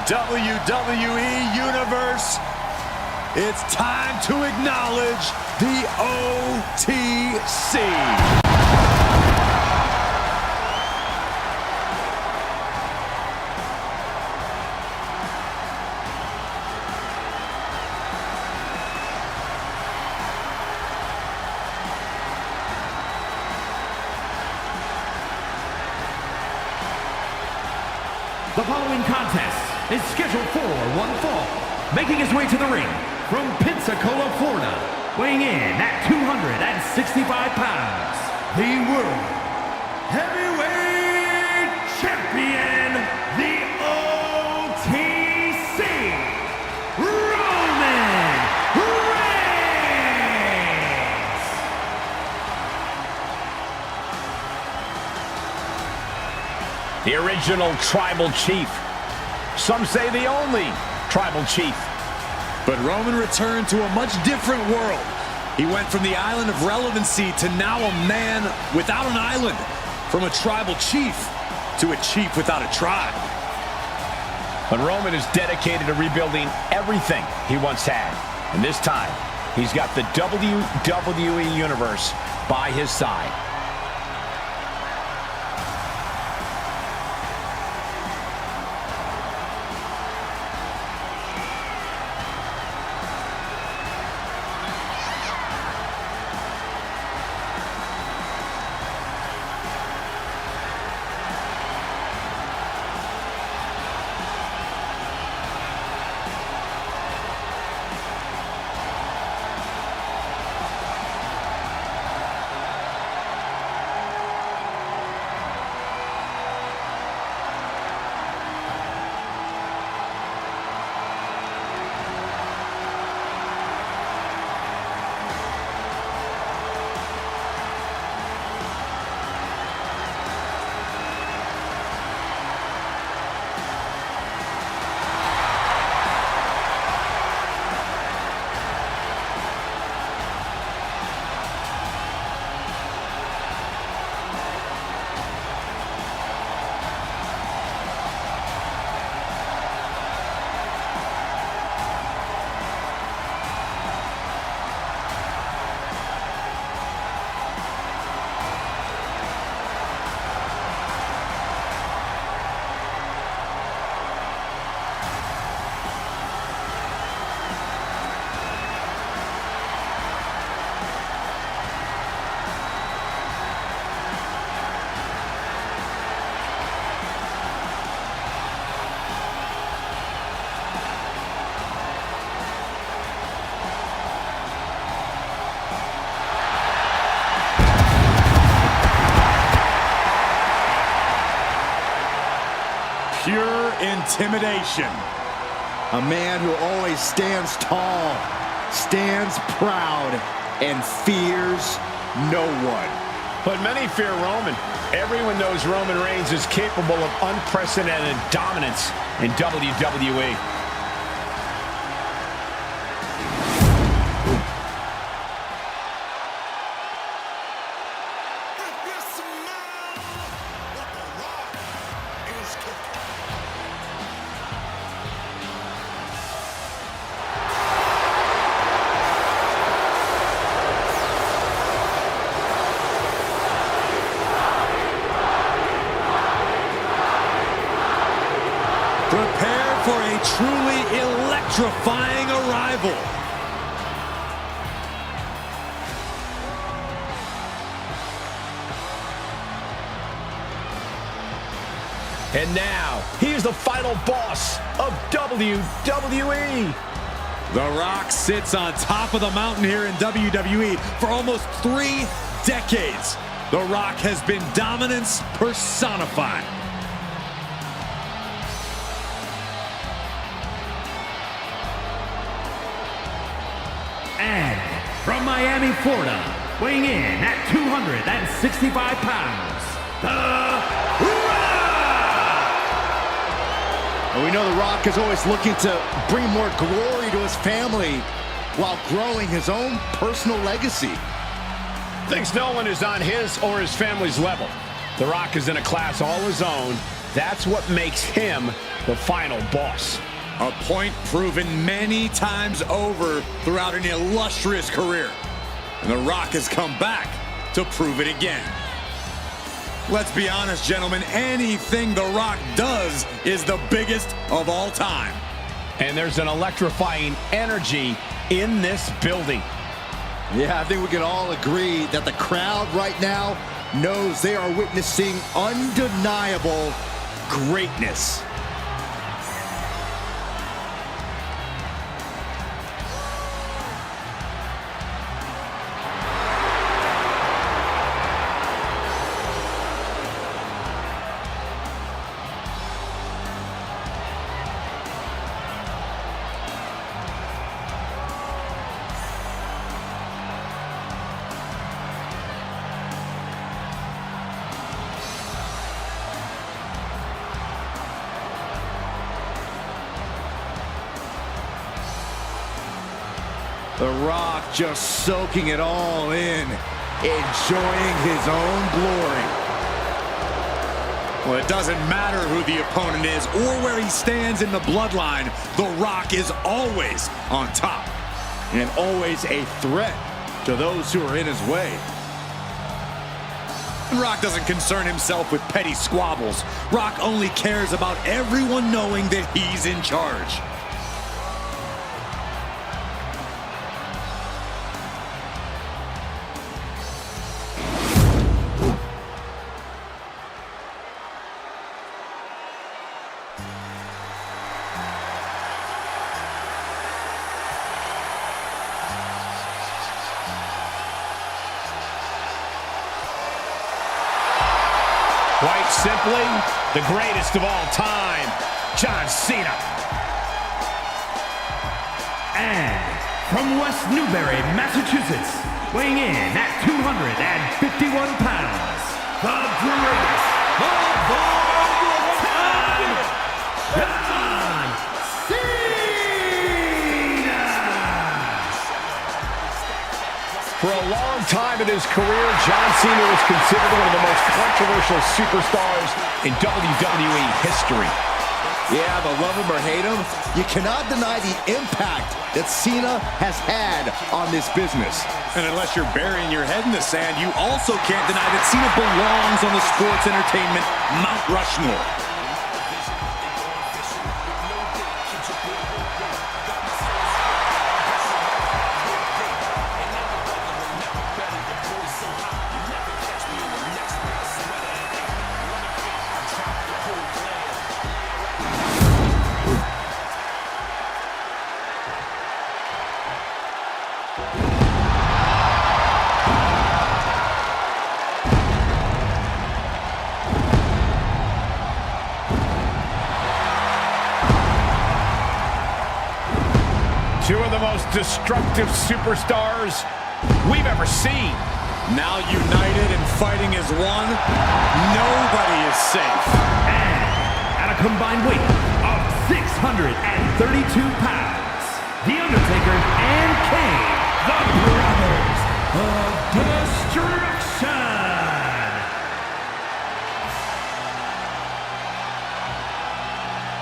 WWE Universe, it's time to acknowledge the OTC. The following contest is scheduled for one fall. Making his way to the ring from Pensacola, Florida, weighing in at 265 pounds, the World Heavyweight Champion, the OTC, Roman Reigns! The original Tribal Chief. Some say the only Tribal Chief. But Roman returned to a much different world. He went from the island of relevancy to now a man without an island. From a Tribal Chief to a chief without a tribe. But Roman is dedicated to rebuilding everything he once had. And this time, he's got the WWE Universe by his side. Pure intimidation. A man who always stands tall, stands proud, and fears no one. But many fear Roman. Everyone knows Roman Reigns is capable of unprecedented dominance in WWE. Prepare for a truly electrifying arrival. And now, he's the final boss of WWE. The Rock sits on top of the mountain here in WWE for almost 3 decades. The Rock has been dominance personified. And from Miami, Florida, weighing in at 265 pounds, The Rock! And we know The Rock is always looking to bring more glory to his family while growing his own personal legacy. Thinks no one is on his or his family's level. The Rock is in a class all his own, That's what makes him the final boss. A point proven many times over throughout an illustrious career. And The Rock has come back to prove it again. Let's be honest, gentlemen, anything The Rock does is the biggest of all time. And there's an electrifying energy in this building. Yeah, I think we can all agree that the crowd right now knows they are witnessing undeniable greatness. The Rock just soaking it all in, enjoying his own glory. Well, it doesn't matter who the opponent is or where he stands in the bloodline, The Rock is always on top. And always a threat to those who are in his way. Rock doesn't concern himself with petty squabbles. Rock only cares about everyone knowing that he's in charge. Quite simply, the greatest of all time, John Cena. And from West Newbury, Massachusetts, weighing in at 251 pounds, the greatest of all time, John Cena! For a long time in his career, John Cena was considered one of the most controversial superstars in WWE history. Yeah, but love him or hate him, you cannot deny the impact that Cena has had on this business. And unless you're burying your head in the sand, you also can't deny that Cena belongs on the sports entertainment Mount Rushmore. Two of the most destructive superstars we've ever seen. Now united and fighting as one, nobody is safe. And at a combined weight of 632 pounds, The Undertaker and Kane, the Brothers of Destruction.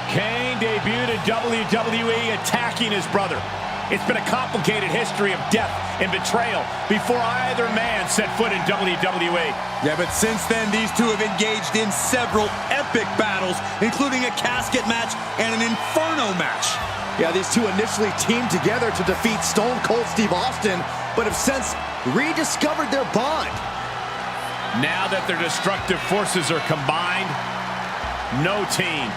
Kane debuted in WWE attacking his brother. It's been a complicated history of death and betrayal before either man set foot in WWE. Yeah, but since then, these two have engaged in several epic battles, including a casket match and an Inferno match. Yeah, these two initially teamed together to defeat Stone Cold Steve Austin, but have since rediscovered their bond. Now that their destructive forces are combined, no team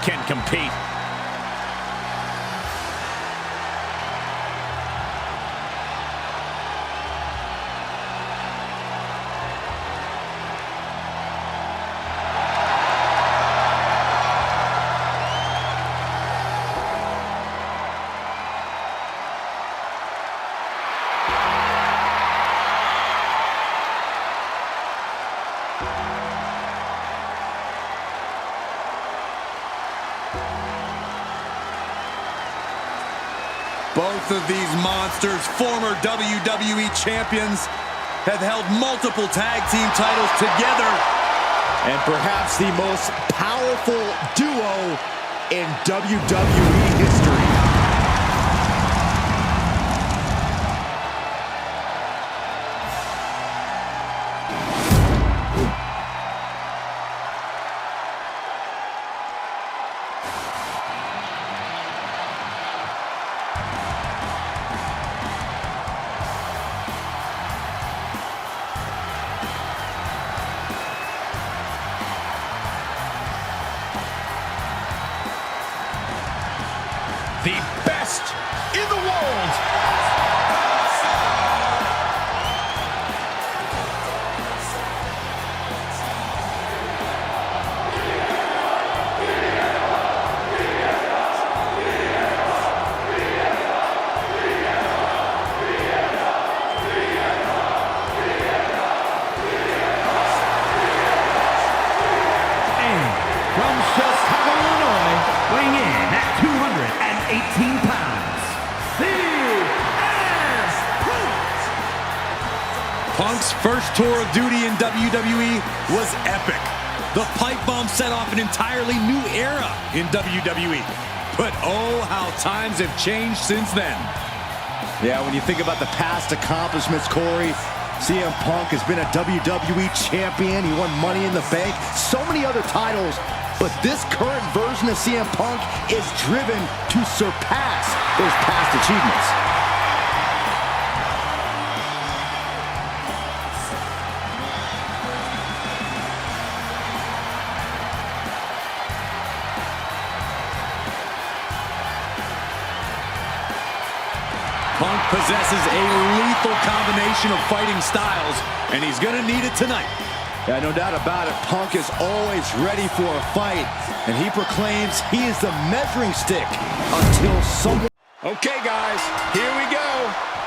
can compete. Both of these monsters, former WWE champions, have held multiple tag team titles together, and perhaps the most powerful duo in WWE history. The best in the world. And from Chicago, Illinois, weighing in at 218 pounds, C.S. Punk's first tour of duty in WWE was epic. The pipe bomb set off an entirely new era in WWE. But oh, how times have changed since then. Yeah, when you think about the past accomplishments, Corey, CM Punk has been a WWE champion. He won Money in the Bank, so many other titles. But this current version of CM Punk is driven to surpass those past achievements. Punk possesses a lethal combination of fighting styles, and he's gonna need it tonight. Yeah, no doubt about it. Punk is always ready for a fight, and he proclaims he is the measuring stick until someone... Okay, guys, here we go.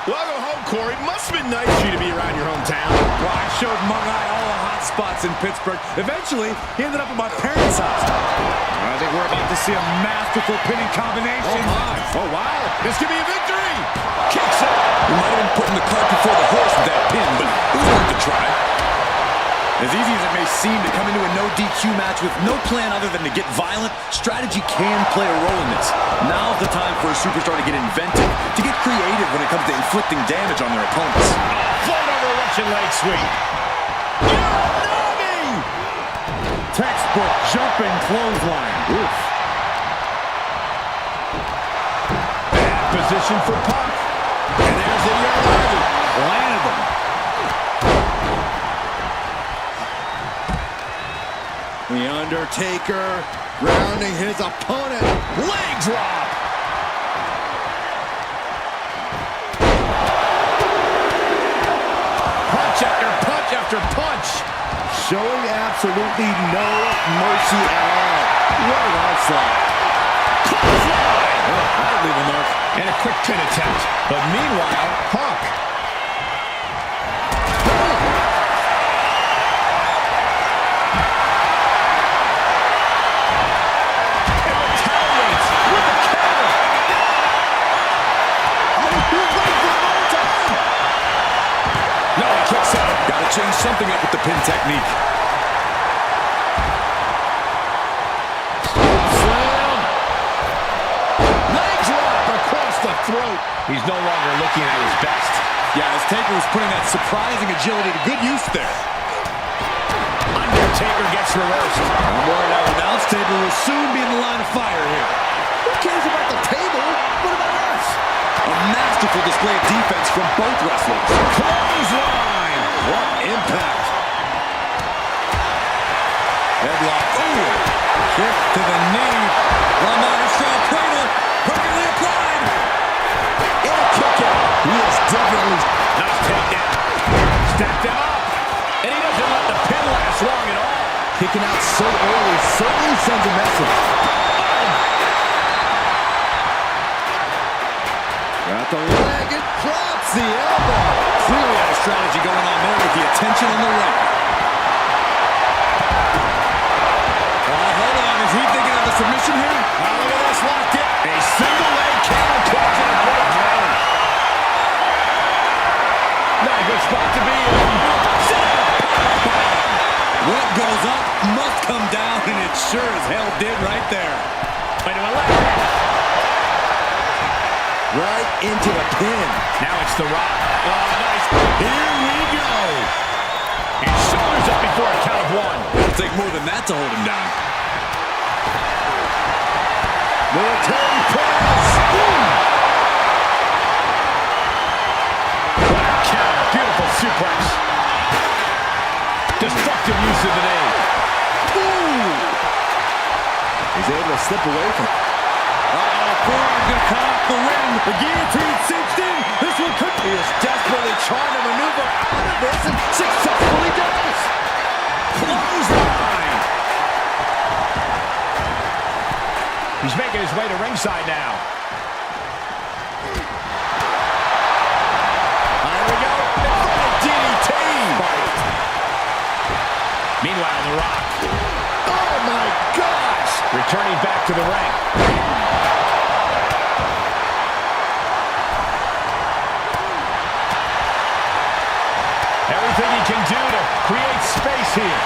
Welcome home, Corey. Must have been nice for you to be around your hometown. Well, I showed Mung-Eye all the hot spots in Pittsburgh. Eventually, he ended up at my parents' house. I think we're about to see a masterful pinning combination. Oh, my. Oh, wow. This could be a victory. Kicks out. We might have been putting the cart before the horse with that pin, but it was worth a try. As easy as it may seem to come into a no DQ match with no plan other than to get violent, strategy can play a role in this. Now's the time for a superstar to get inventive, to get creative when it comes to inflicting damage on their opponents. Float over Russian leg sweep. Textbook jumping clothesline. Oof. Bad position for Punk. And there's the Yardley. Landed them. The Undertaker grounding his opponent. Leg drop. Punch after punch after punch. Showing absolutely no mercy at all. What an onslaught. That'll leave a mark. And a quick pin attempt. But meanwhile, Punk. And retaliates with the counter. No, he kicks out. Gotta change something up with the pin technique. Slam. Leg drop across the throat. He's no longer looking at his best. Yeah, as Taker was putting that surprising agility to good use there. Undertaker gets reversed. I'm worried our announce table will soon be in the line of fire here. Who cares about the table? What about us? A masterful display of defense from both wrestlers. Clothesline. What impact. Headlock. Ooh. Kick to the knee. Ramada style cradle. Perfectly applied. And a kick out. He is definitely... Nice takedown. Stacked him up. And he doesn't let the pin last long at all. Kicking out so early certainly sends a message. Got the leg and drops the elbow. Clearly had a strategy going on there with the attention on the ring. Hold on. Is he thinking of a submission here? Look at this, locked in. A single leg counter towards the breakdown. Not a good spot to be in. What goes up must come down, and it sure as hell did right there. Right into the pin. Now it's The Rock. Oh, nice. Here we go. And shoulders up before a count of one. It'll take more than that to hold him down. Military press. What a counter. Beautiful suplex. Destructive use of the knee. He's able to slip away from it. Forearm gonna cut off the win. The guillotine cinched in. This one could. He is desperately trying to maneuver out of this and successfully does. Clothesline. He's making his way to ringside now. There we go. DDT. Meanwhile, The Rock. Oh my gosh. Returning back to the ring. Everything he can do to create space here.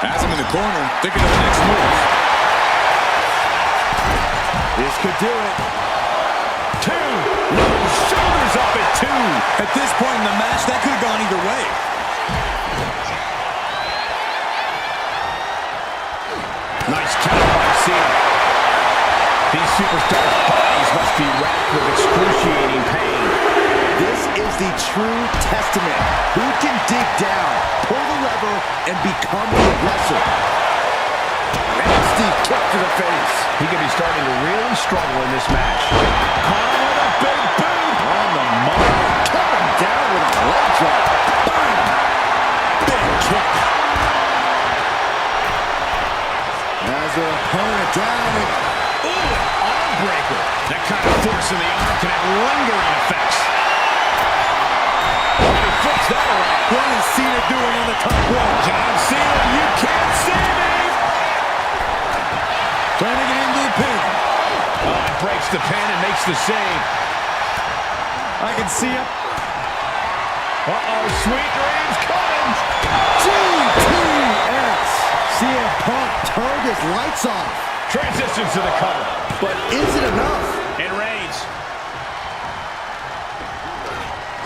Has him in the corner, thinking of the next move. This could do it. Two. No, shoulders up at two. At this point in the match, that could have gone either way. Nice counter by Cena. These superstars' bodies must be racked with excruciating pain. This is the true testament. Who can dig down, pull the lever, and become the aggressor? Nasty kick to the face. He could be starting to really struggle in this match. Caught him with a big boot on the mark. Coming down with a leg drop. Bang! Big kick. As their opponent down. Ooh, arm breaker. That kind of force in the arm can have lingering effects. Oh, he flips that around. What is Cena doing on the top rope? John Cena, you can't see me. Trying to get into the pin. Oh, it breaks the pin and makes the save. I can see him. Uh-oh, sweet dreams coming. GTS. CM Punk turned his lights off. Transitions to the cover. But is it enough? And Reigns.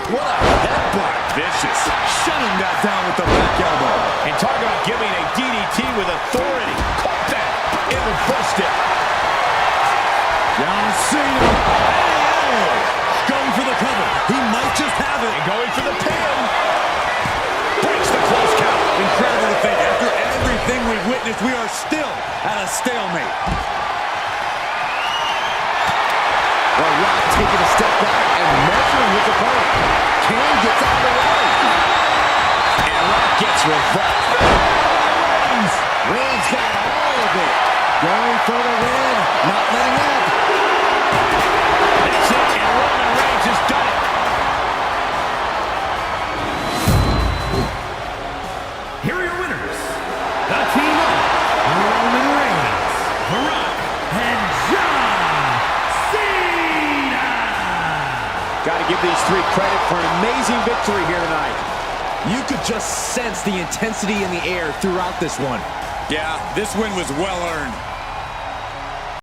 What a headbutt. Vicious. Shutting that down with the back elbow. And talk about giving a DDT with authority. Caught that and reversed it. John Cena. Oh, going for the cover. He might just have it. And going for the pin. Breaks the close count. Incredible to think. After everything we've witnessed, we are still at a stalemate. The Rock taking a step back and measuring his opponent. Kane gets out of the way. And Rock gets reversed. Reigns got all of it. Going for the win. Not letting up. That's it. And Roman Reigns has done it. Here are your winners. The team of Roman Reigns, The Rock, and John Cena. Got to give these three credit for an amazing victory here tonight. You could just sense the intensity in the air throughout this one. Yeah, this win was well earned.